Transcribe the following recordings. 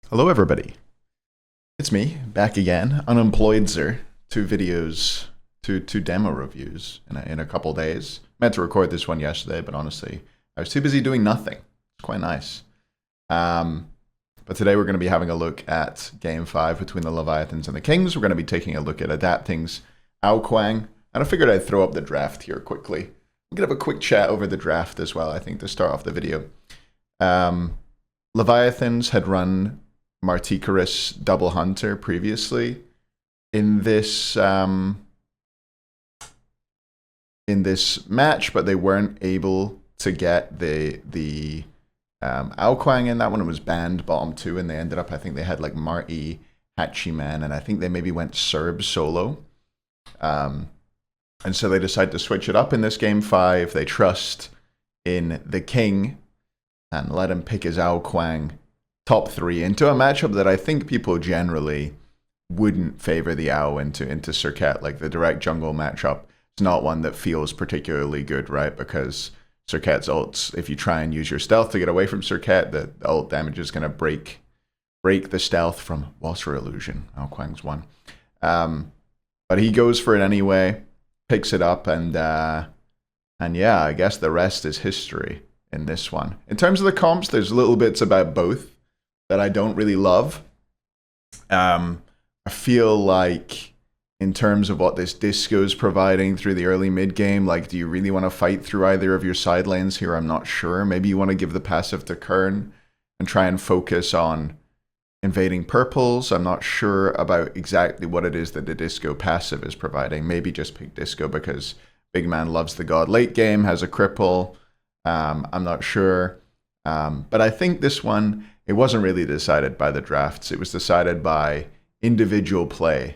Hello everybody, it's me, back again, unemployed sir. Two videos, two demo reviews in a couple days. Meant to record this one yesterday, but honestly, I was too busy doing nothing. It's quite nice. But today we're going to be having a look at Game 5 between the Leviathans and the Kings. We're going to be taking a look at Adapting's Kuang, and I figured I'd throw up the draft here quickly. We're going to have a quick chat over the draft as well, I think, to start off the video. Leviathans had run Marticarus Double Hunter previously in this match, but they weren't able to get the Kuang in that one. It was banned bottom 2, and they ended up, I think they had like Marty, Hachiman, and I think they maybe went Serb solo. And so they decided to switch it up in this Game 5. They trust in the King and let him pick his Kuang top 3 into a matchup that I think people generally wouldn't favor the Ao into Serket. Like the direct jungle matchup, it's not one that feels particularly good, right? Because Serket's ults, if you try and use your stealth to get away from Serket, the ult damage is going to break the stealth from Water Illusion. Kuang's one. But he goes for it anyway, picks it up, and yeah, I guess the rest is history in this one. In terms of the comps, there's little bits about both that I don't really love. I feel like in terms of what this disco is providing through the early mid game, like, do you really want to fight through either of your side lanes here? I'm not sure. Maybe you want to give the passive to Kern and try and focus on invading purples. I'm not sure about exactly what it is that the disco passive is providing. Maybe just pick disco because big man loves the god late game, has a cripple. I'm not sure. But I think this one, it wasn't really decided by the drafts. It was decided by individual play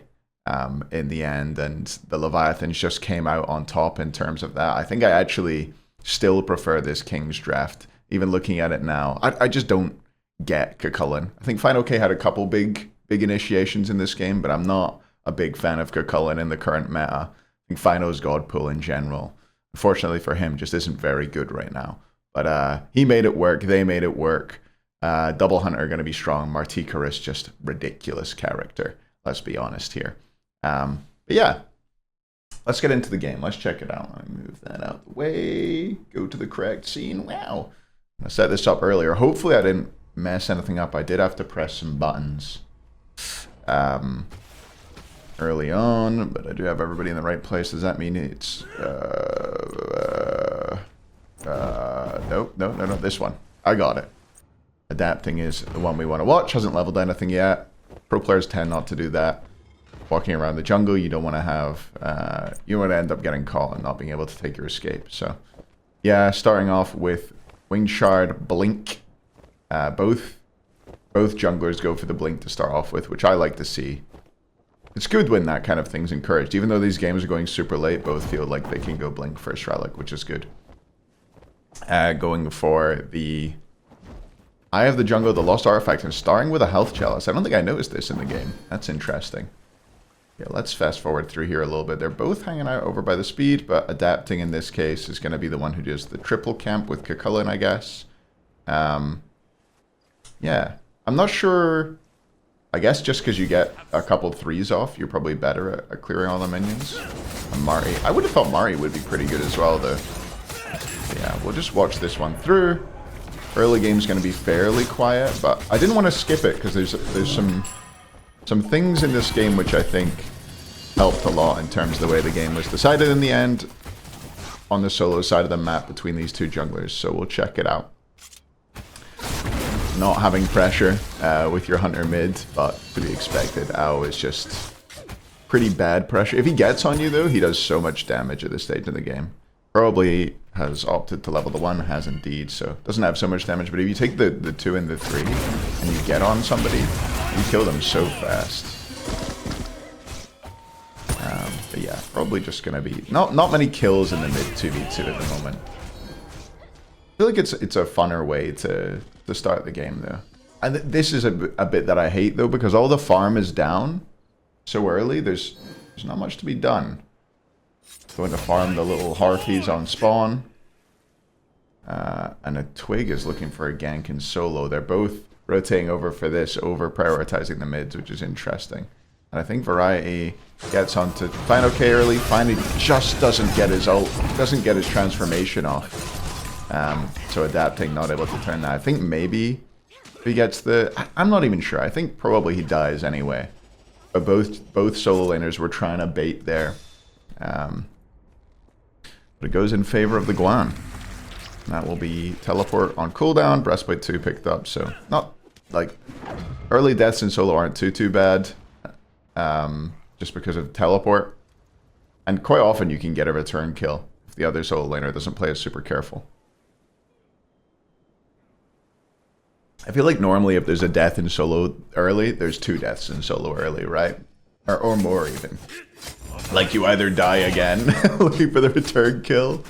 in the end, and the Leviathans just came out on top in terms of that. I think I actually still prefer this King's draft, even looking at it now. I just don't get Cucullin. I think Final K had a couple big initiations in this game, but I'm not a big fan of Cucullin in the current meta. I think Fino's God Pool in general, unfortunately for him, just isn't very good right now. But he made it work. They made it work. Double Hunter are going to be strong. Marticarus, just ridiculous character. Let's be honest here. But yeah, let's get into the game. Let's check it out. Let me move that out the way. Go to the correct scene. Wow. I set this up earlier. Hopefully I didn't mess anything up. I did have to press some buttons early on, but I do have everybody in the right place. Does that mean it's... No, this one. I got it. Adapting is the one we want to watch. Hasn't leveled anything yet. Pro players tend not to do that. Walking around the jungle, you don't want to have... you want to end up getting caught and not being able to take your escape. So, yeah, starting off with Wing Shard, Blink. Both junglers go for the Blink to start off with, which I like to see. It's good when that kind of thing's encouraged. Even though these games are going super late, both feel like they can go Blink first relic, which is good. Going for the Eye of the Jungle, the Lost Artifact, and starting with a Health Chalice. I don't think I noticed this in the game. That's interesting. Yeah, let's fast forward through here a little bit. They're both hanging out over by the speed, but Adapting in this case is going to be the one who does the triple camp with Cucullin, I guess. Yeah, I'm not sure. I guess just because you get a couple threes off, you're probably better at clearing all the minions. And Mari, I would have thought Mari would be pretty good as well, though. Yeah, we'll just watch this one through. Early game's going to be fairly quiet, but I didn't want to skip it because there's some things in this game which I think helped a lot in terms of the way the game was decided in the end on the solo side of the map between these two junglers. So we'll check it out. Not having pressure with your Hunter mid, but to be expected. Ao is just pretty bad pressure. If he gets on you, though, he does so much damage at this stage in the game. Probably has opted to level the 1, has indeed, so doesn't have so much damage. But if you take the 2 and the 3 and you get on somebody, you kill them so fast. But yeah, probably just going to be not many kills in the mid 2v2 at the moment. I feel like it's a funner way to start the game, though. And this is a bit that I hate, though, because all the farm is down so early. There's not much to be done. Going to farm the little Harpies on spawn. And a Twig is looking for a gank in solo. They're both rotating over for this, over prioritizing the mids, which is interesting. And I think Variety gets onto Final K early, finally just doesn't get his ult, doesn't get his transformation off. So adapting, not able to turn that. I think maybe if he gets the... I'm not even sure. I think probably he dies anyway. But both solo laners were trying to bait there. But it goes in favor of the Guan. That will be teleport on cooldown. Breastplate 2 picked up, so not like early deaths in solo aren't too bad, just because of teleport. And quite often you can get a return kill if the other solo laner doesn't play as super careful. I feel like normally if there's a death in solo early, there's 2 deaths in solo early, right? Or more even. Like you either die again looking for the return kill,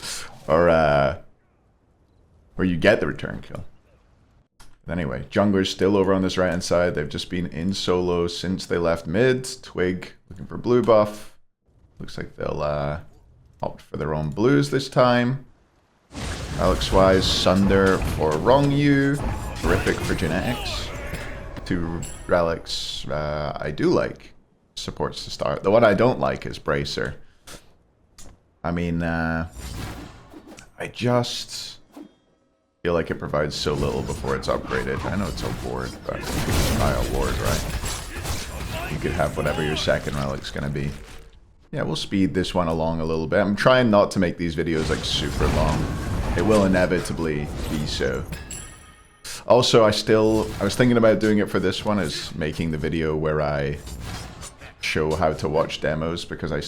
or you get the return kill. But anyway, jungler's still over on this right hand side. They've just been in solo since they left mid. Twig looking for blue buff. Looks like they'll opt for their own blues this time. Alex Wise, Sunder for Rongyu. Horrific for genetics. 2 relics I do like. Supports to start. The one I don't like is Bracer. I mean, I just feel like it provides so little before it's upgraded. I know it's a ward, but you could just buy a ward, right? You could have whatever your second relic's gonna be. Yeah, we'll speed this one along a little bit. I'm trying not to make these videos like super long. It will inevitably be so. Also, I was thinking about doing it for this one, is making the video where I show how to watch demos, because I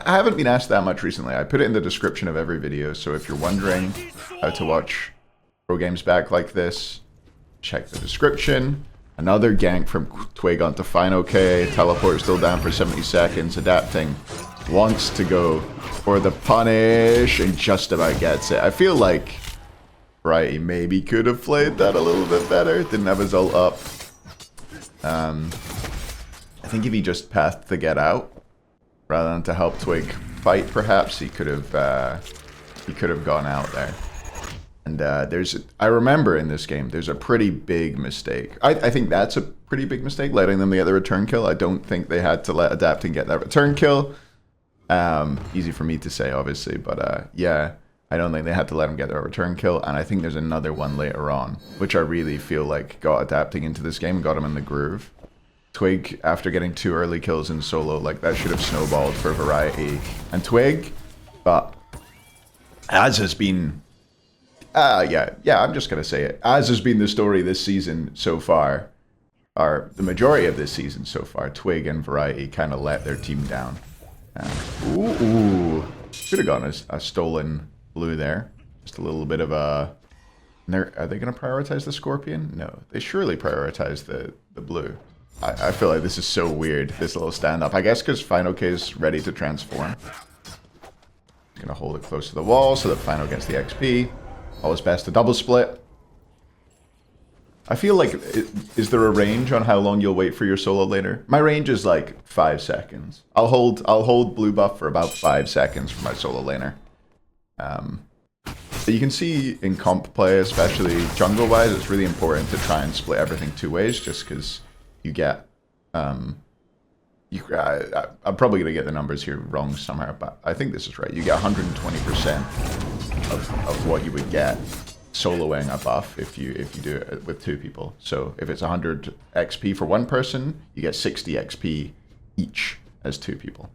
haven't been asked that much recently. I put it in the description of every video, so if you're wondering how to watch pro games back like this, check the description. Another gank from Twig onto Final K. Teleport still down for 70 seconds. Adapting. Wants to go for the punish and just about gets it. I feel like Variety maybe could have played that a little bit better. Didn't have his ult up. I think if he just pathed to get out, rather than to help Twig fight, perhaps he could have gone out there. And I remember in this game, there's a pretty big mistake. I think that's a pretty big mistake, letting them get the return kill. I don't think they had to let Adapting get that return kill. Easy for me to say, obviously, but yeah, I don't think they had to let him get their return kill. And I think there's another one later on, which I really feel like got Adapting into this game, got him in the groove. Twig, after getting 2 early kills in solo, like that should have snowballed for Variety and Twig, but as has been, yeah, I'm just gonna say it, as has been the story this season so far, or the majority of this season so far, Twig and Variety kind of let their team down. Ooh, should have gotten a stolen blue there. Just a little bit of a. Are they gonna prioritize the Scorpion? No, they surely prioritize the blue. I feel like this is so weird, this little stand-up. I guess because Final K is ready to transform. He's gonna hold it close to the wall so that Final gets the XP. Always best to double split. I feel like, is there a range on how long you'll wait for your solo laner? My range is like 5 seconds. I'll hold blue buff for about 5 seconds for my solo laner. But you can see in comp play, especially jungle-wise, it's really important to try and split everything 2 ways, just because you get, I'm probably going to get the numbers here wrong somewhere, but I think this is right. You get 120% of what you would get soloing a buff if you do it with 2 people. So if it's 100 XP for 1 person, you get 60 XP each as 2 people.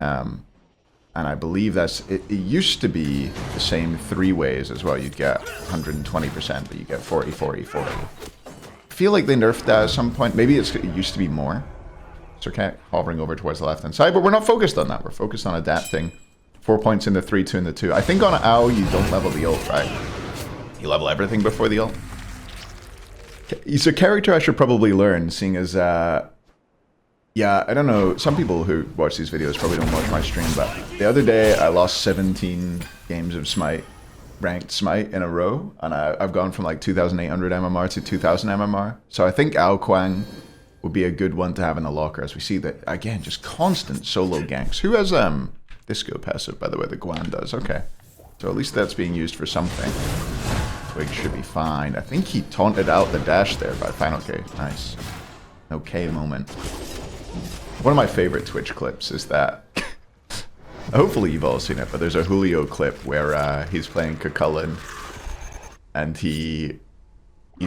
And I believe it used to be the same 3 ways as well. You'd get 120%, but you get 40, 40, 40. I feel like they nerfed that at some point. Maybe it used to be more. So hovering over towards the left-hand side, but we're not focused on that. We're focused on adapting. 4 points in the 3, 2 in the 2. I think on Owl, you don't level the ult, right? You level everything before the ult. He's a character I should probably learn, seeing as, yeah, I don't know. Some people who watch these videos probably don't watch my stream, but the other day I lost 17 games of Smite, ranked Smite in a row, and I've gone from like 2,800 MMR to 2,000 MMR. So I think Kuang would be a good one to have in the locker, as we see that, again, just constant solo ganks. Who has Disco passive, by the way? The Guan does. Okay. So at least that's being used for something. Twig should be fine. I think he taunted out the dash there by Final K. Nice. Okay moment. One of my favorite Twitch clips is that. Hopefully you've all seen it, but there's a Julio clip where he's playing Kukulin and he's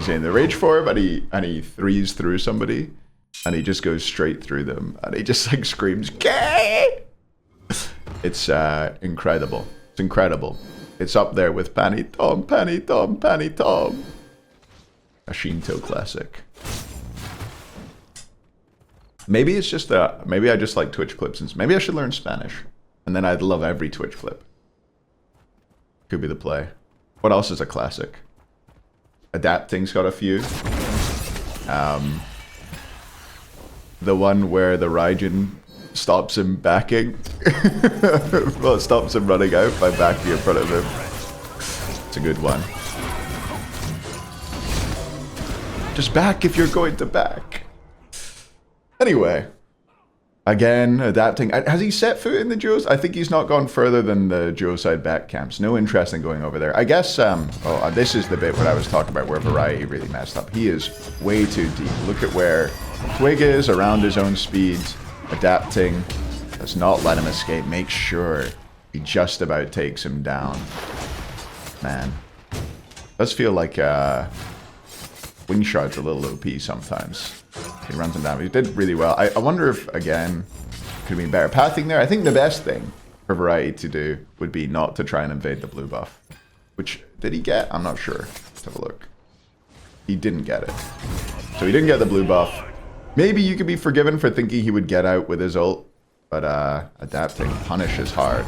in the rage form and he threes through somebody and he just goes straight through them and he just like screams "Gay!" It's incredible. It's incredible. It's up there with Panny Tom, Panny Tom, Panny Tom. A Shinto classic. Maybe it's just maybe I just like Twitch clips and maybe I should learn Spanish. And then I'd love every Twitch clip. Could be the play. What else is a classic? Adapting's got a few. The one where the Raijin stops him backing. Well, it stops him running out by backing in front of him. It's a good one. Just back if you're going to back. Anyway. Again, adapting. Has he set foot in the duos? I think he's not gone further than the duo side back camps. No interest in going over there. I guess, this is the bit where I was talking about where Variety really messed up. He is way too deep. Look at where Twig is, around his own speed. Adapting. Does not let him escape. Make sure he just about takes him down. Man. Does feel like, Wing Shard's a little OP sometimes. He runs him down. He did really well. I wonder if, again, could be better pathing there. I think the best thing for Variety to do would be not to try and invade the blue buff. Which, did he get? I'm not sure. Let's have a look. He didn't get it. So he didn't get the blue buff. Maybe you could be forgiven for thinking he would get out with his ult. But adapting punishes hard.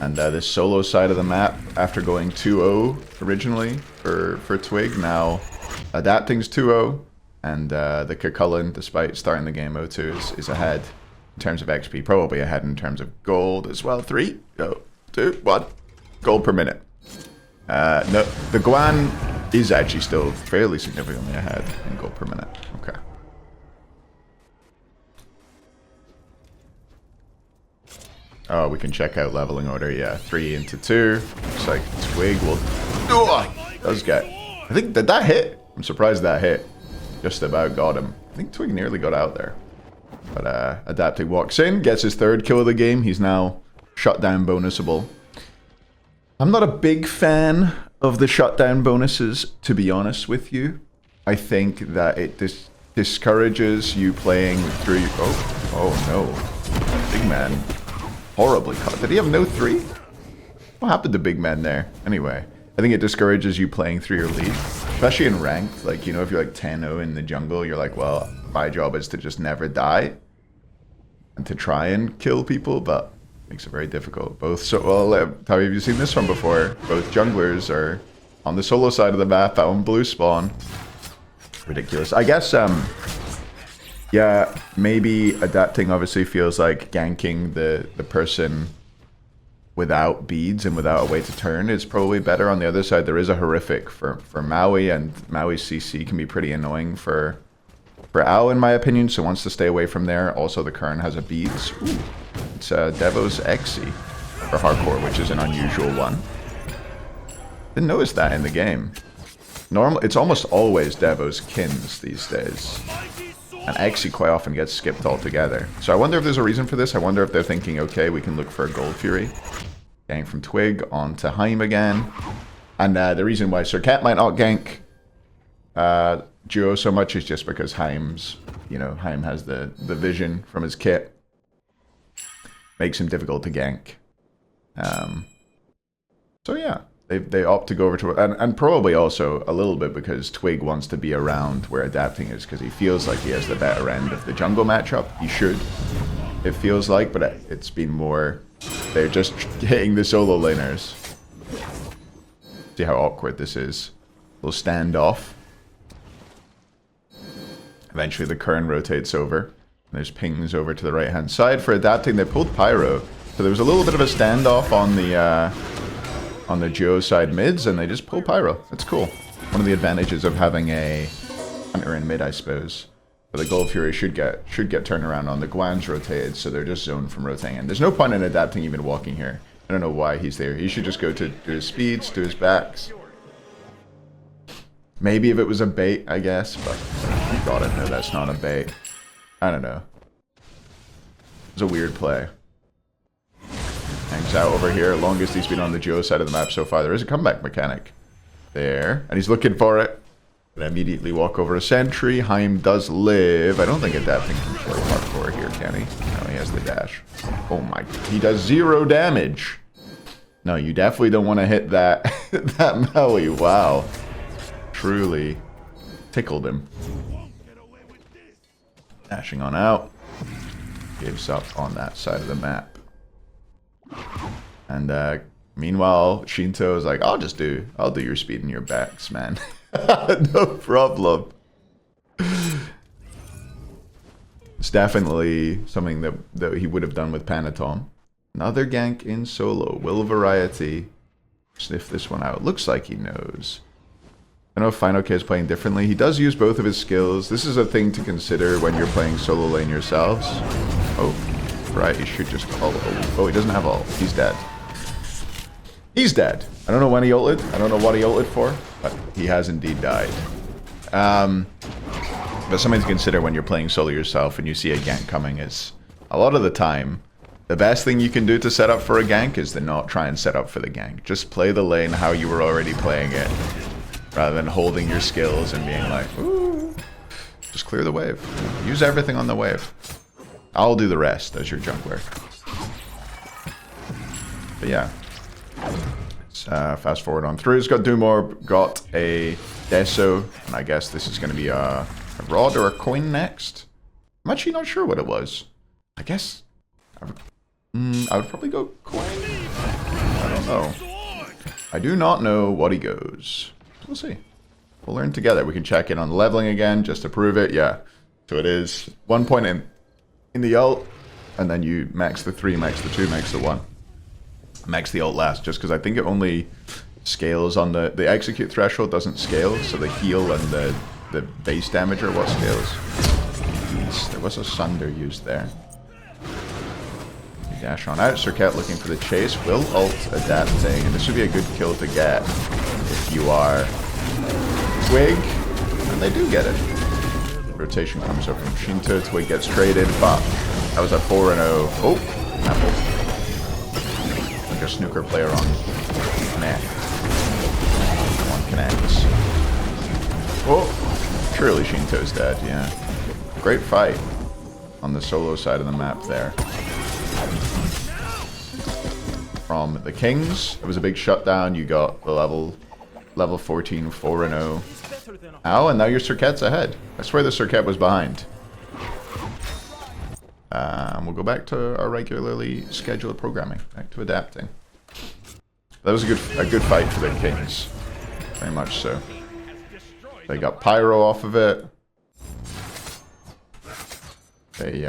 And this solo side of the map, after going 2-0 originally for Twig, now adapting's 2-0, and the Kukulin, despite starting the game 0-2, is ahead in terms of XP, probably ahead in terms of gold as well. 3, 2, 1, gold per minute. No, the Guan is actually still fairly significantly ahead in gold per minute. Okay. Oh, we can check out leveling order. Yeah, 3 into 2. Looks like Twig will... does get... I think, did that hit? I'm surprised that hit. Just about got him. I think Twig nearly got out there. But Adapting walks in, gets his 3rd kill of the game. He's now shutdown bonusable. I'm not a big fan of the shutdown bonuses, to be honest with you. I think that it discourages you playing through... Oh no. Big man. Horribly caught. Did he have no 3? What happened to Big Man there? Anyway, I think it discourages you playing through your lead. Especially in ranked. Like, you know, if you're like 10-0 in the jungle, you're like, well, my job is to just never die. And to try and kill people, but it makes it very difficult. Both, so, well, have you seen this one before? Both junglers are on the solo side of the map, out on blue spawn. Ridiculous. I guess, yeah, maybe Adapting obviously feels like ganking the person without beads and without a way to turn is probably better. On the other side, there is a horrific for Maui, and Maui's CC can be pretty annoying for Ao, in my opinion, so wants to stay away from there. Also, the Kern has a beads. Ooh, it's Devo's Exy for hardcore, which is an unusual one. Didn't notice that in the game. It's almost always Devo's Kins these days. And Exy quite often gets skipped altogether. So I wonder if there's a reason for this. I wonder if they're thinking, okay, we can look for a Gold Fury. Gank from Twig onto Haim again. And the reason why Sir Cat might not gank Duo so much is just because Haim's, you know, Haim has the vision from his kit. Makes him difficult to gank. So yeah. They opt to go over to... And probably also a little bit because Twig wants to be around where Adapting is, because he feels like he has the better end of the jungle matchup. He should, it feels like, but it's been more... They're just hitting the solo laners. See how awkward this is. We'll stand off. Eventually the Kern rotates over. And there's pings over to the right-hand side. For Adapting, they pulled Pyro. So there was a little bit of a standoff on the Duo side mids, and they just pull Pyro. That's cool. One of the advantages of having a Hunter in mid, I suppose. But the Gold Fury should get turned around on. The Guan's rotated, so they're just zoned from rotating. And there's no point in Adapting even walking here. I don't know why he's there. He should just go to do his speeds, do his backs. Maybe if it was a bait, I guess, but you got it. No, that's not a bait. I don't know. It's a weird play. Hangs out over here. Longest he's been on the Joe side of the map so far. There is a comeback mechanic there, and he's looking for it. But immediately walk over a sentry. Heim does live. I don't think adapting can play hardcore here, can he? No, he has the dash. Oh my, he does 0 damage. No, you definitely don't want to hit that that melee. Wow. Truly tickled him. Dashing on out. Gives up on that side of the map. And meanwhile, Shinto is like, I'll do your speed and your backs, man. No problem. It's definitely something that he would have done with Panatom. Another gank in solo. Will Variety sniff this one out? Looks like he knows. I don't know if Final K is playing differently. He does use both of his skills. This is a thing to consider when you're playing solo lane yourselves. Oh, right. He should just call. Oh, he doesn't have ult. He's dead. He's dead. I don't know when he ulted. I don't know what he ulted for, but he has indeed died. But something to consider when you're playing solo yourself and you see a gank coming is, a lot of the time, the best thing you can do to set up for a gank is to not try and set up for the gank. Just play the lane how you were already playing it, rather than holding your skills and being like, ooh, just clear the wave. Use everything on the wave. I'll do the rest as your jungler. But yeah. Let's fast forward on through. It's got Dumor, got a Deso, and I guess this is going to be a Rod or a Coin next. I'm actually not sure what it was. I guess I would probably go Coin. I don't know. I do not know what he goes. We'll see. We'll learn together. We can check in on the leveling again just to prove it. Yeah. So it is 1 point in the ult, and then you max the 3, max the 2, max the 1. Max the ult last, just because I think it only scales on the execute threshold doesn't scale, so the heal and the base damage are what scales. Jeez, there was a Sunder used there. You dash on out. Circuit looking for the chase. Will ult adapting, and this would be a good kill to get if you are Twig, and they do get it. Rotation comes up from Shinto. Twig gets traded, but that was a 4-0. Oh, apple. Like a snooker player on Connect. One connects. Oh, surely Shinto's dead, yeah. Great fight on the solo side of the map there. From the Kings, it was a big shutdown. You got the level 14, 4-0. Ow, and now your Circuit's ahead. I swear the Circuit was behind. We'll go back to our regularly scheduled programming. Back to adapting. That was a good fight for the Kings. Very much so. They got Pyro off of it. They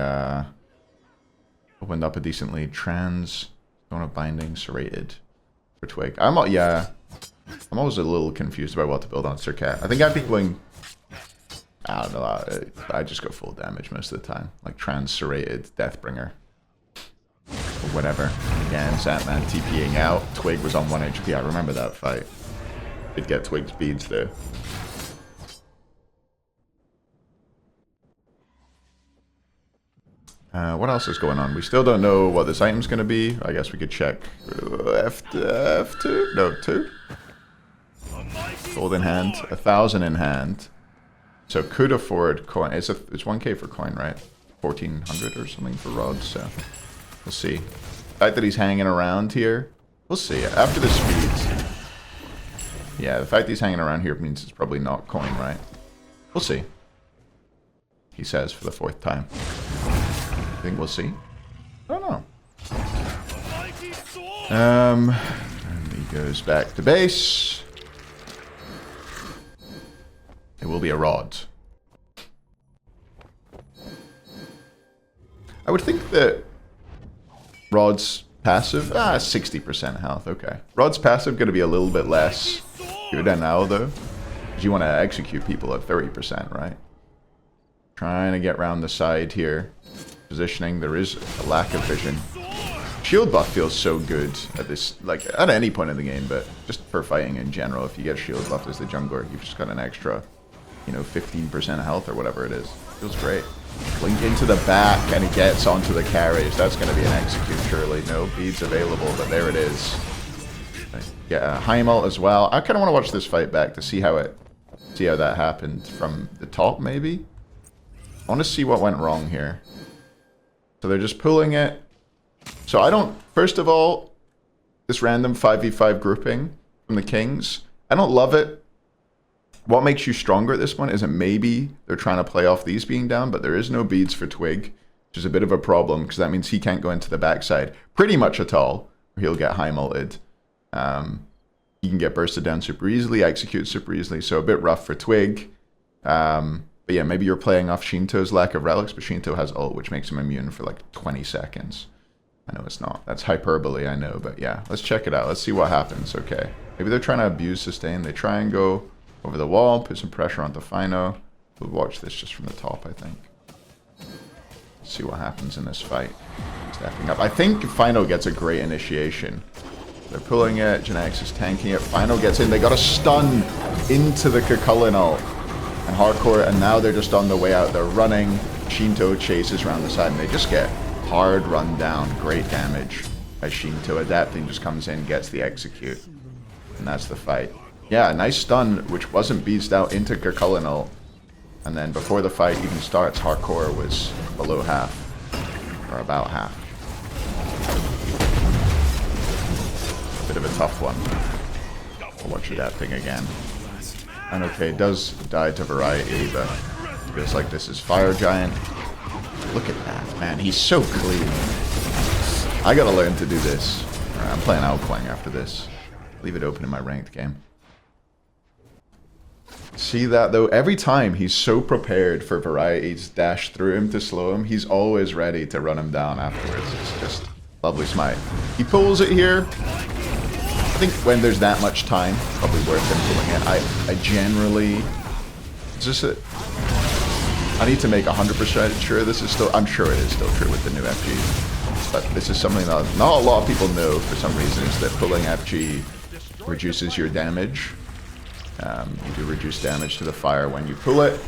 opened up a decent lead. Trans, Donut Binding, Serrated for Twig. I'm always a little confused about what to build on Circuit. I think I'd be going, I don't know, I just go full damage most of the time. Like Trans, Serrated, Deathbringer. Or whatever. Again, Sandman TPing out. Twig was on 1 HP. I remember that fight. Did get Twig speeds though. What else is going on? We still don't know what this item's going to be. I guess we could check F2? No, 2? Gold in hand. 1,000 in hand. So could afford coin. It's 1k for coin, right? 1,400 or something for rods, so we'll see. The fact that he's hanging around here, we'll see. After the speeds. Yeah, the fact he's hanging around here means it's probably not coin, right? We'll see. He says for the 4th time. I think we'll see. I don't know. And he goes back to base. It will be a rod. I would think that Rod's passive, 60% health, okay. Rod's passive going to be a little bit less good now though, because you want to execute people at 30%, right? Trying to get around the side here. Positioning, there is a lack of vision. Shield buff feels so good at this, like, at any point in the game, but just for fighting in general, if you get shield buff as the jungler, you've just got an extra, you know, 15% health or whatever it is. Feels great. Blink into the back, and he gets onto the carriage. That's going to be an execute, surely. No beads available, but there it is. Yeah, Heimel as well. I kind of want to watch this fight back to see how that happened from the top, maybe? I want to see what went wrong here. So they're just pulling it. So I don't... First of all, this random 5v5 grouping from the Kings, I don't love it. What makes you stronger at this point is that maybe they're trying to play off these being down, but there is no beads for Twig, which is a bit of a problem, because that means he can't go into the backside pretty much at all, or he'll get high-multed. He can get bursted down super easily, execute super easily, so a bit rough for Twig. But yeah, maybe you're playing off Shinto's lack of relics, but Shinto has ult, which makes him immune for like 20 seconds. I know it's not. That's hyperbole, I know, but yeah. Let's check it out. Let's see what happens. Okay. Maybe they're trying to abuse sustain. They try and go over the wall, put some pressure onto Fino. We'll watch this just from the top, I think. Let's see what happens in this fight. Stepping up. I think Fino gets a great initiation. They're pulling it. Genex is tanking it. Fino gets in. They got a stun into the Kukulin ult. And hardcore, and now they're just on the way out. They're running. Shinto chases around the side, and they just get hard run down. Great damage as Shinto. Adapting just comes in, gets the execute. And that's the fight. Yeah, a nice stun, which wasn't beatsed out into Kukulin ult. And then before the fight even starts, hardcore was below half. Or about half. Bit of a tough one. I'll watch Adapting again. And okay, it does die to variety, but it feels like this is Fire Giant. Look at that, man. He's so clean. I gotta learn to do this. Right, I'm playing Kuang after this. Leave it open in my ranked game. See that, though? Every time he's so prepared for Variety's dash through him to slow him, he's always ready to run him down afterwards. It's just lovely smite. He pulls it here. I think when there's that much time, probably worth him pulling it. I generally... Is this it? I need to make 100% sure this is still... I'm sure it is still true with the new FG. But this is something that not a lot of people know for some reason, is that pulling FG reduces your damage. You do reduce damage to the fire when you pull it.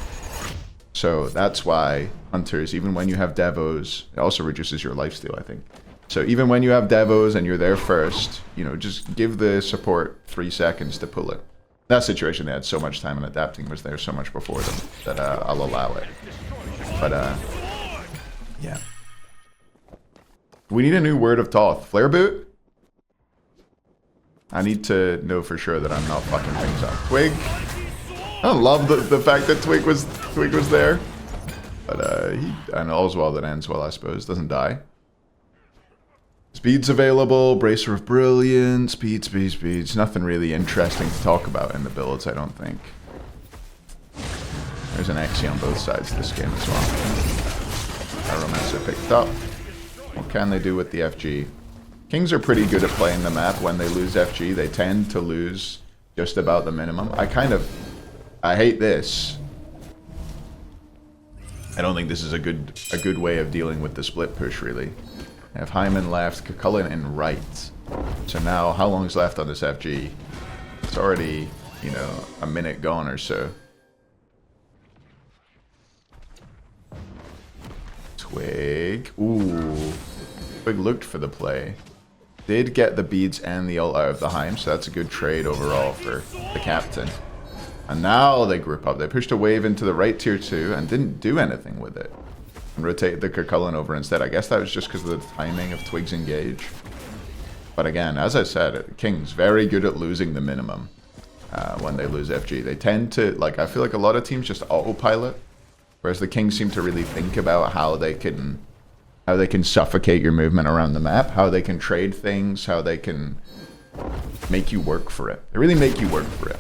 So that's why Hunters, even when you have Devos, it also reduces your lifesteal, I think. So even when you have Devos and you're there first, you know, just give the support 3 seconds to pull it. That situation, they had so much time, and Adapting was there so much before them that I'll allow it. But, yeah. We need a new Word of Thoth. Flare Boot? I need to know for sure that I'm not fucking things up. Twig? I don't love the fact that Twig was there. But, and all's well that ends well, I suppose. Doesn't die. Speeds available, Bracer of Brilliance, speeds. Nothing really interesting to talk about in the builds, I don't think. There's an Xe on both sides of this game as well. Pyromancer picked up. What can they do with the FG? Kings are pretty good at playing the map. When they lose FG, they tend to lose just about the minimum. I hate this. I don't think this is a good way of dealing with the split push, really. I have Hyman left, Kukulin in right. So now, how long's left on this FG? It's already, you know, a minute gone or so. Twig. Ooh. Twig looked for the play. Did get the beads and the ult out of the Heim, so that's a good trade overall for the captain. And now they group up. They pushed a wave into the right tier 2 and didn't do anything with it. And rotated the Kukulin over instead. I guess that was just because of the timing of Twig's engage. But again, as I said, King's very good at losing the minimum when they lose FG. They tend to, like, I feel like a lot of teams just autopilot, whereas the Kings seem to really think about how they can suffocate your movement around the map, how they can trade things, how they can make you work for it. They really make you work for it.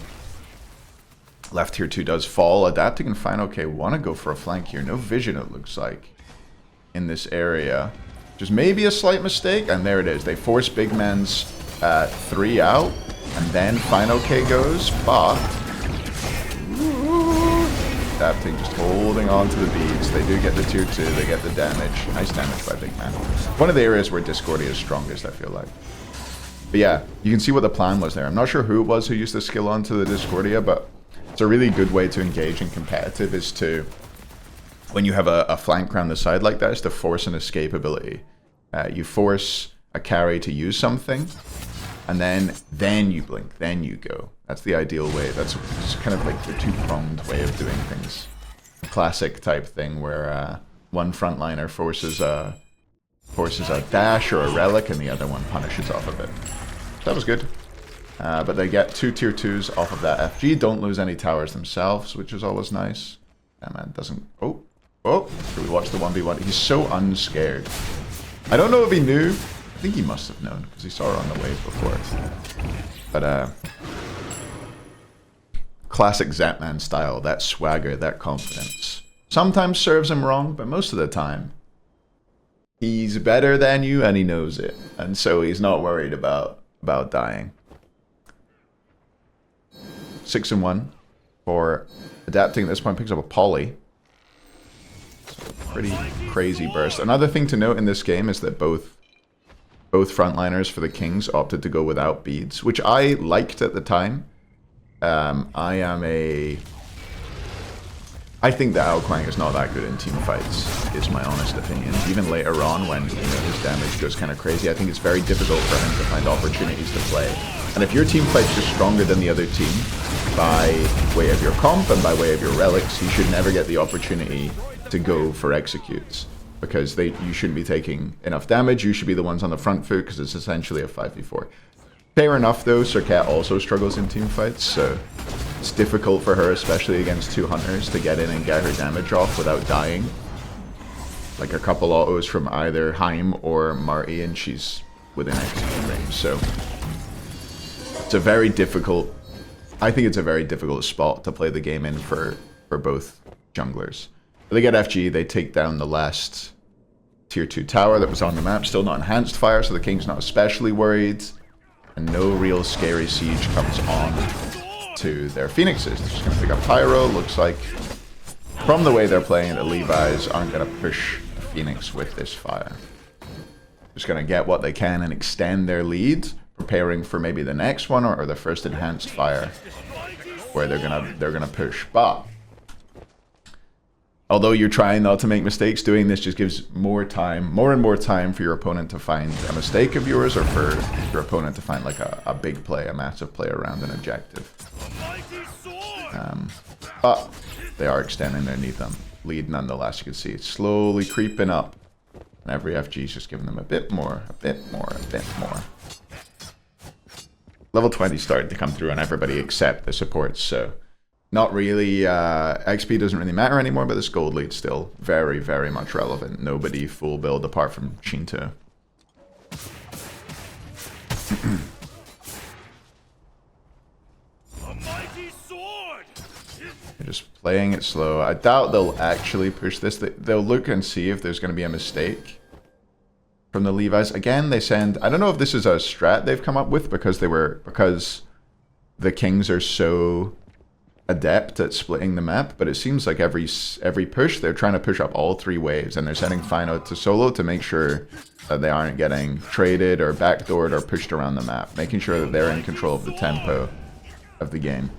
Left tier 2 does fall. Adapting and fine. Okay, want to go for a flank here. No vision, it looks like, in this area. Just maybe a slight mistake. And there it is. They force Big Man's 3 out. And then Fine OK goes. But Adapting, just holding on to the beads. They do get the tier 2, they get the damage. Nice damage by Big Man. One of the areas where Discordia is strongest, I feel like. But yeah, you can see what the plan was there. I'm not sure who it was who used the skill onto the Discordia, but it's a really good way to engage in competitive is to, when you have a flank around the side like that, is to force an escape ability. You force a carry to use something, and then you blink, then you go. That's the ideal way. That's kind of like the two-pronged way of doing things. Classic type thing where one frontliner forces a dash or a relic, and the other one punishes off of it. So that was good. But they get 2 tier 2s off of that FG. Don't lose any towers themselves, which is always nice. That man doesn't... Oh! Should we watch the 1v1? He's so unscared. I don't know if he knew. I think he must have known, because he saw her on the wave before. But, classic Zapman style, that swagger, that confidence. Sometimes serves him wrong, but most of the time, he's better than you and he knows it. And so he's not worried about dying. 6-1 for adapting at this point. Picks up a poly. Pretty crazy burst. Another thing to note in this game is that both frontliners for the Kings opted to go without beads, which I liked at the time. I think that Kuang is not that good in team fights, is my honest opinion. Even later on, when his damage goes kind of crazy, I think it's very difficult for him to find opportunities to play. And if your team fight's just stronger than the other team, by way of your comp and by way of your relics, you should never get the opportunity to go for executes. Because you shouldn't be taking enough damage, you should be the ones on the front foot, because it's essentially a 5v4. Fair enough though, Serket also struggles in team fights, so it's difficult for her, especially against 2 hunters, to get in and get her damage off without dying. Like a couple autos from either Haim or Marty, and she's within execute range, so it's a very difficult... I think it's a very difficult spot to play the game in for both junglers. But they get FG, they take down the last tier 2 tower that was on the map, still not enhanced fire, so the King's not especially worried. And no real scary siege comes on to their Phoenixes. They're just going to pick up Pyro. Looks like, from the way they're playing, the Levi's aren't going to push the Phoenix with this fire. Just going to get what they can and extend their lead, preparing for maybe the next one or the first enhanced fire, where they're gonna push. But although you're trying not to make mistakes, doing this just gives more and more time for your opponent to find a mistake of yours, or for your opponent to find like a big play, a massive play around an objective. But they are extending their lead nonetheless. You can see it's slowly creeping up. And every FG is just giving them a bit more. Level 20 started to come through on everybody except the supports, so not really, XP doesn't really matter anymore, but this gold lead's still very, very much relevant. Nobody full build apart from Shinto. They're just playing it slow. I doubt they'll actually push this. They'll look and see if there's going to be a mistake from the Levi's. Again, they send... I don't know if this is a strat they've come up with because the Kings are so adept at splitting the map, but it seems like every push they're trying to push up all 3 waves, and they're sending Fino to solo to make sure that they aren't getting traded or backdoored or pushed around the map, making sure that they're in control of the tempo of the game.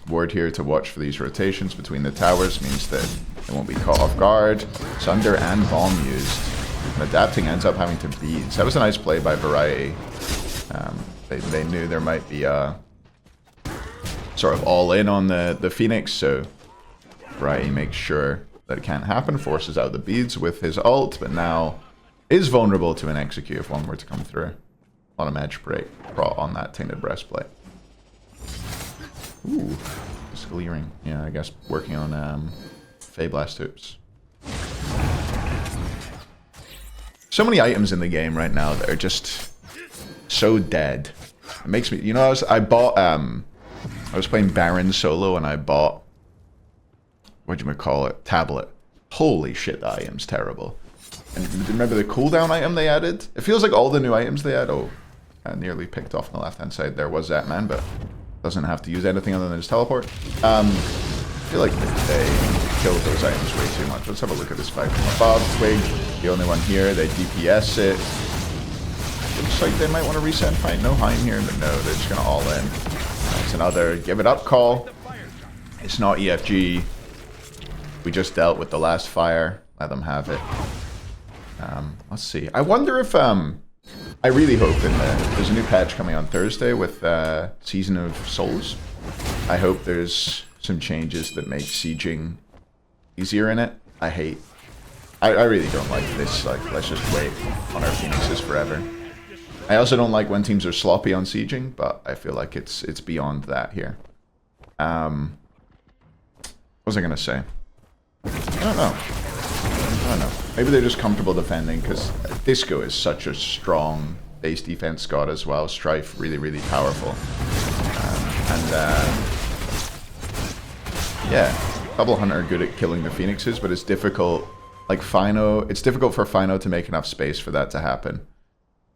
Ward here to watch for these rotations between the towers means that they won't be caught off guard. Sunder and Bomb used. And adapting ends up having to beads. That was a nice play by Variety. They knew there might be a sort of all in on the Phoenix, so Variety makes sure that it can't happen, forces out the beads with his ult, but now is vulnerable to an execute if one were to come through on a match break on that Tainted Breastplate. Ooh, Sclearing. Yeah, I guess working on Fey Blast hoops. So many items in the game right now that are just so dead. It makes me, you know, I was playing Baron solo and I bought, tablet. Holy shit, the item's terrible. And remember the cooldown item they added? It feels like all the new items they add. Oh, I nearly picked off on the left hand side. There was that man, but doesn't have to use anything other than his teleport. I feel like they killed those items way too much. Let's have a look at this fight from above. Twig, the only one here. They DPS it. Looks like they might want to reset and fight. No Heim here, but no, they're just going to all in. That's another give it up call. It's not EFG. We just dealt with the last fire. Let them have it. Let's see. I wonder if... I really hope there's a new patch coming on Thursday with Season of Souls. I hope there's some changes that make sieging easier in it. I really don't like this, like, let's just wait on our phoenixes forever. I also don't like when teams are sloppy on sieging, but I feel like it's beyond that here. What was I gonna say? I don't know. Maybe they're just comfortable defending, because Disco is such a strong base defense god as well. Strife, really, really powerful. Yeah, Double Hunter are good at killing the phoenixes, but it's difficult. Like Fino, it's difficult for Fino to make enough space for that to happen.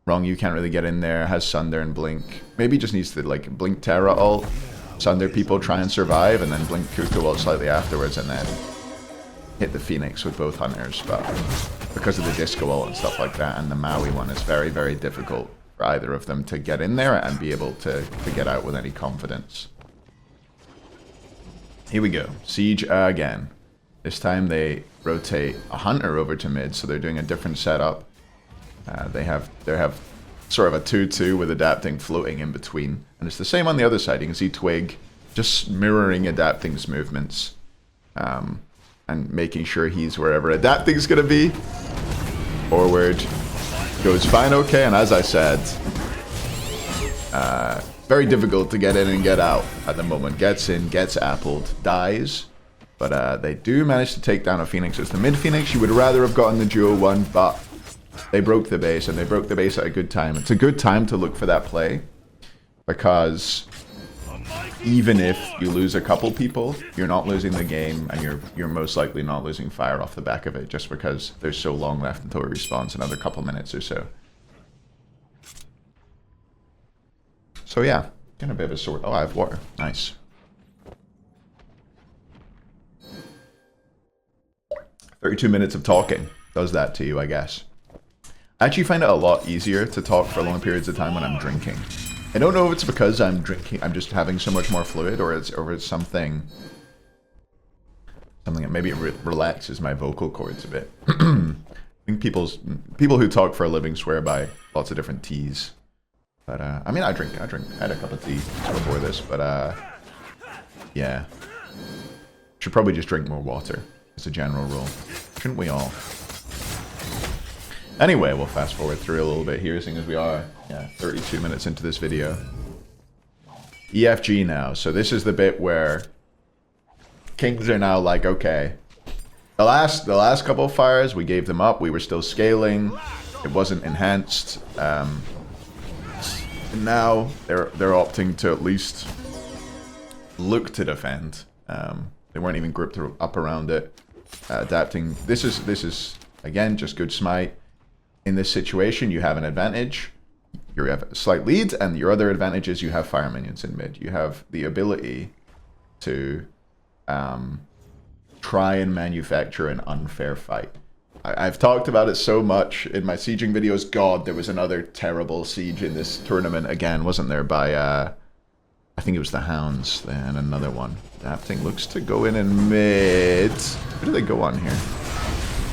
Wrong, you can't really get in there. Has Sunder and Blink. Maybe just needs to like Blink Terra ult. Sunder people try and survive, and then Blink Kuka ult slightly afterwards, and then hit the Phoenix with both Hunters. But because of the Disco ult and stuff like that, and the Maui one, it's very, very difficult for either of them to get in there and be able to get out with any confidence. Here we go. Siege again. This time they rotate a Hunter over to mid, so they're doing a different setup. They have sort of a 2-2 with Adapting floating in between. And it's the same on the other side. You can see Twig just mirroring Adapting's movements. And making sure he's wherever Adapting's going to be. Forward goes fine, okay. And as I said, very difficult to get in and get out at the moment. Gets in, gets appled, dies. But they do manage to take down a Phoenix. It's the mid Phoenix. You would rather have gotten the duo one, but they broke the base, and they broke the base at a good time. It's a good time to look for that play, because even if you lose a couple people, you're not losing the game, and you're most likely not losing fire off the back of it, just because there's so long left until it respawns, another couple minutes or so. So yeah, getting a bit of a sword. Oh, I have water. Nice. 32 minutes of talking does that to you, I guess. I actually find it a lot easier to talk for long periods of time when I'm drinking. I don't know if it's because I'm drinking, I'm just having so much more fluid, or it's something that maybe it relaxes my vocal cords a bit. I think people who talk for a living swear by lots of different teas. But I mean, I drink. I had a cup of tea before this, but yeah, should probably just drink more water. It's a general rule. Shouldn't we all? Anyway, we'll fast forward through a little bit here, seeing as we are 32 minutes into this video. EFG now. So this is the bit where Kings are now like, okay, the last couple of fires, we gave them up. We were still scaling. It wasn't enhanced. And now they're opting to at least look to defend. They weren't even grouped up around it. Adapting. This is again just good smite. In this situation, you have an advantage. You have a slight lead, and your other advantage is you have fire minions in mid. You have the ability to try and manufacture an unfair fight. I've talked about it so much in my sieging videos. God, there was another terrible siege in this tournament again, wasn't there? By I think it was the Hounds, and another one. That thing looks to go in mid. Where do they go on here?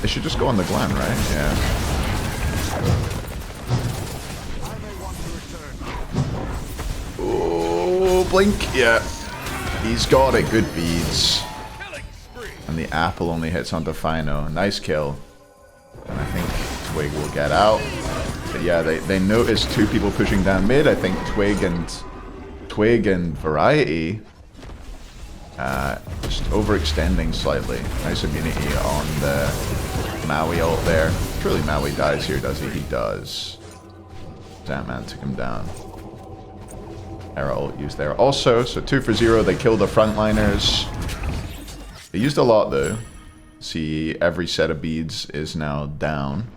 They should just go on the Glen, right? Yeah. Oh, Blink, yeah. He's got it, good beads. And the apple only hits onto Fino. Nice kill. And I think Twig will get out. But yeah, they noticed two people pushing down mid. I think Twig and Variety just overextending slightly. Nice immunity on the Maui ult there. Surely Maui dies here, does he? He does. Damn, man, took him down. Arrow ult used there also. So 2 for 0. They killed the frontliners. They used a lot though. See, every set of beads is now down.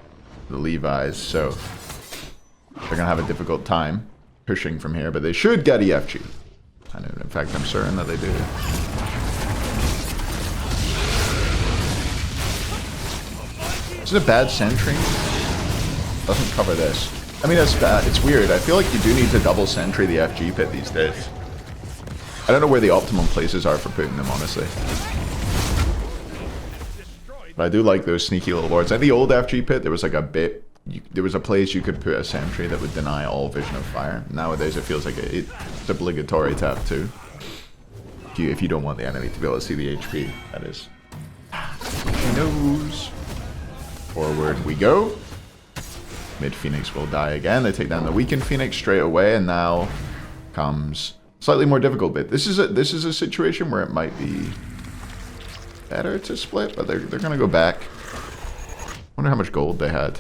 The Levi's, so they're gonna have a difficult time pushing from here, but they should get EFG. I know, in fact, I'm certain that they do. This is a bad sentry. Doesn't cover this. I mean, it's bad. It's weird. I feel like you do need to double sentry the FG pit these days. I don't know where the optimum places are for putting them, honestly. But I do like those sneaky little wards. At the old FG pit, there was like a bit... there was a place you could put a sentry that would deny all vision of fire. Nowadays, it feels like it's obligatory to have two. If you don't want the enemy to be able to see the HP, that is. He knows. Forward we go. Mid Phoenix will die again. They take down the weakened Phoenix straight away, and now comes slightly more difficult bit. This is a situation where it might be better to split, but they're gonna go back. Wonder how much gold they had.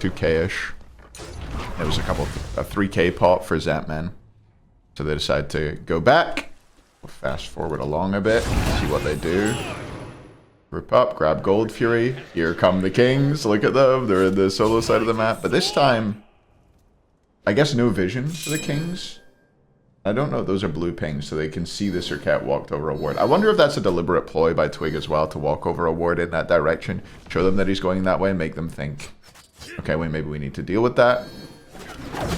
2k-ish. It was a 3k pop for Zapman. So they decide to go back. We'll fast forward along a bit, see what they do. Group up, grab Gold Fury. Here come the Kings. Look at them. They're in the solo side of the map. But this time, I guess no vision for the Kings. I don't know. Those are blue pings, so they can see the Surcat walked over a ward. I wonder if that's a deliberate ploy by Twig as well, to walk over a ward in that direction. Show them that he's going that way, make them think, okay, wait, maybe we need to deal with that.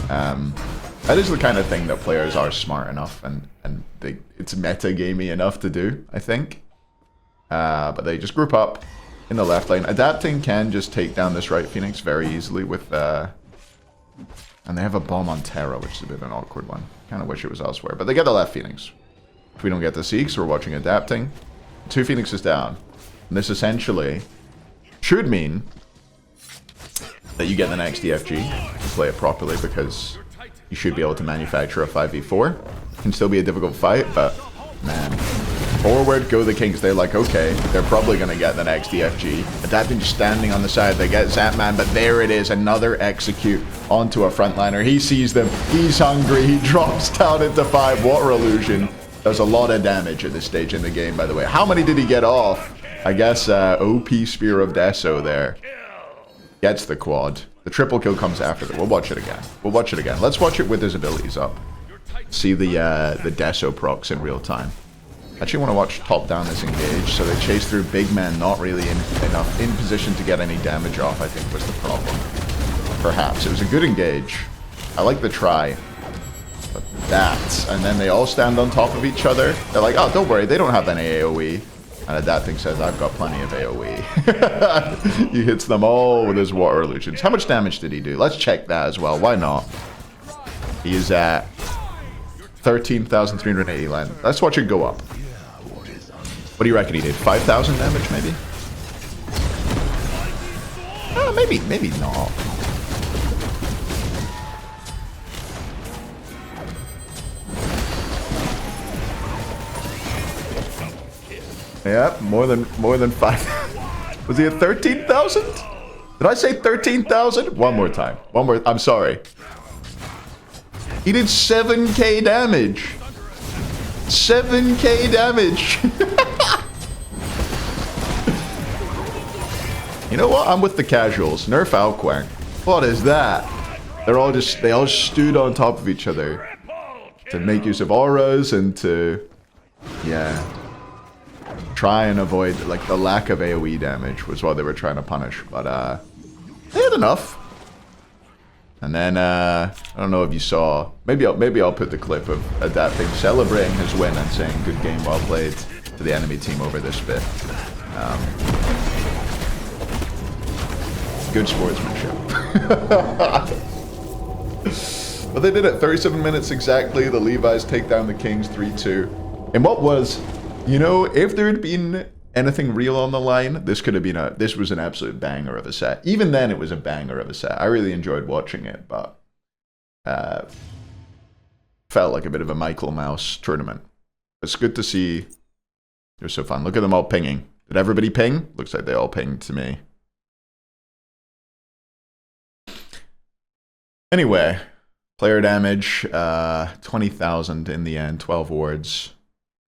That is the kind of thing that players are smart enough and it's meta-gamey enough to do, I think. But they just group up in the left lane. Adapting can just take down this right Phoenix very easily with... and they have a bomb on Terra, which is a bit of an awkward one. Kind of wish it was elsewhere. But they get the left Phoenix. Which we don't get to see, because we're watching Adapting. 2 Phoenixes down. And this essentially should mean that you get the next DFG. Play it properly, because you should be able to manufacture a 5v4. Can still be a difficult fight, but man. Forward go the Kings. They're like, okay, they're probably going to get the next DFG. Adapting just standing on the side. They get Zapman, but there it is. Another execute onto a frontliner. He sees them. He's hungry. He drops down into 5. Water Illusion does a lot of damage at this stage in the game, by the way. How many did he get off? I guess OP Spear of Deso there. Gets the quad. The triple kill comes after that. We'll watch it again. We'll watch it again. Let's watch it with his abilities up. See the Deso procs in real time. Actually want to watch top down this engage, so they chase through big men, not really enough in position to get any damage off, I think was the problem. Perhaps. It was a good engage. I like the try. But that, and then they all stand on top of each other. They're like, oh, don't worry, they don't have any AoE. And that thing says, I've got plenty of AoE. He hits them all with his water illusions. How much damage did he do? Let's check that as well. Why not? He is at 13,380 land. Let's watch it go up. What do you reckon he did? 5,000 damage, maybe? Maybe not. Yeah, more than 5. Was he at 13,000? Did I say 13,000? One more time. I'm sorry. He did 7k damage. 7k damage. You know what? I'm with the casuals. Nerf Kuang. What is that? They all stood on top of each other to make use of auras and to, yeah, try and avoid, like, the lack of AoE damage was what they were trying to punish. But they had enough. And then I don't know if you saw. Maybe I'll put the clip of Adapting celebrating his win and saying "good game, well played" to the enemy team over this bit. Good sportsmanship. But they did it. 37 minutes exactly. The Levi's take down the Kings 3-2. And what was, you know, if there had been anything real on the line, this could have been this was an absolute banger of a set. Even then, it was a banger of a set. I really enjoyed watching it, but felt like a bit of a Michael Mouse tournament. It's good to see. It was so fun. Look at them all pinging. Did everybody ping? Looks like they all pinged to me. Anyway, player damage, 20,000 in the end, 12 wards.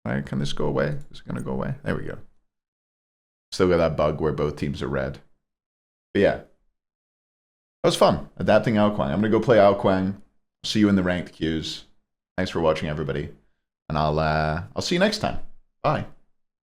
All right, can this go away? Is it going to go away? There we go. Still got that bug where both teams are red. But yeah, that was fun. Adapting Kuang. I'm going to go play Kuang. See you in the ranked queues. Thanks for watching, everybody. And I'll see you next time. Bye.